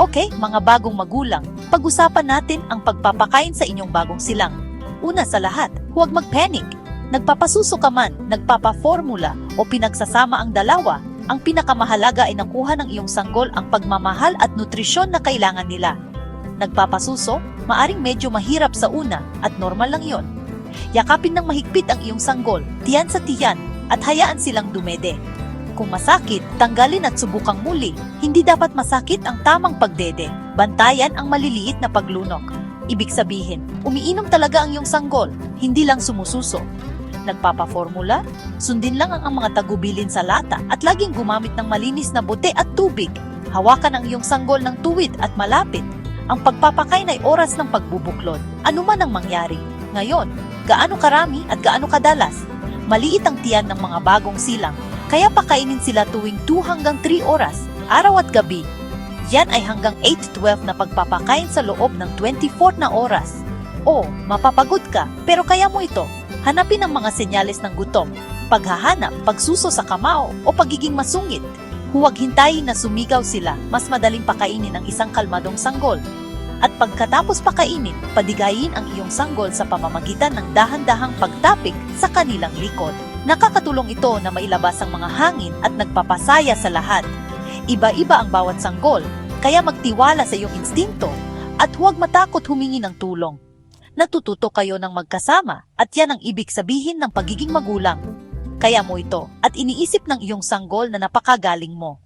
Okay, mga bagong magulang, pag-usapan natin ang pagpapakain sa inyong bagong silang. Una sa lahat, huwag mag-panic. Nagpapasuso ka man, nagpapaformula o pinagsasama ang dalawa, ang pinakamahalaga ay nakuha ng iyong sanggol ang pagmamahal at nutrisyon na kailangan nila. Nagpapasuso, maaring medyo mahirap sa una at normal lang yon. Yakapin ng mahigpit ang iyong sanggol, tiyan sa tiyan, at hayaan silang dumede. Kung masakit, tanggalin at subukang muli. Hindi dapat masakit ang tamang pagdede. Bantayan ang maliliit na paglunok. Ibig sabihin, umiinom talaga ang iyong sanggol, hindi lang sumususo. Nagpapaformula, sundin lang ang mga tagubilin sa lata at laging gumamit ng malinis na bote at tubig. Hawakan ang iyong sanggol ng tuwid at malapit. Ang pagpapakain ay oras ng pagbubuklod. Ano man ang mangyari. Ngayon, gaano karami at gaano kadalas? Maliit ang tiyan ng mga bagong silang, kaya pakainin sila tuwing 2 hanggang 3 oras, araw at gabi. Yan ay hanggang 8-12 na pagpapakain sa loob ng 24 na oras. O, mapapagod ka, pero kaya mo ito. Hanapin ang mga senyales ng gutom, paghahanap, pagsuso sa kamao o pagiging masungit. Huwag hintayin na sumigaw sila, mas madaling pakainin ang isang kalmadong sanggol. At pagkatapos pakainin, padigayin ang iyong sanggol sa pamamagitan ng dahan-dahang pagtapik sa kanilang likod. Nakakatulong ito na mailabas ang mga hangin at nagpapasaya sa lahat. Iba-iba ang bawat sanggol, kaya magtiwala sa iyong instinto at huwag matakot humingi ng tulong. Natututo kayo ng magkasama at yan ang ibig sabihin ng pagiging magulang. Kaya mo ito at iniisip ng iyong sanggol na napakagaling mo.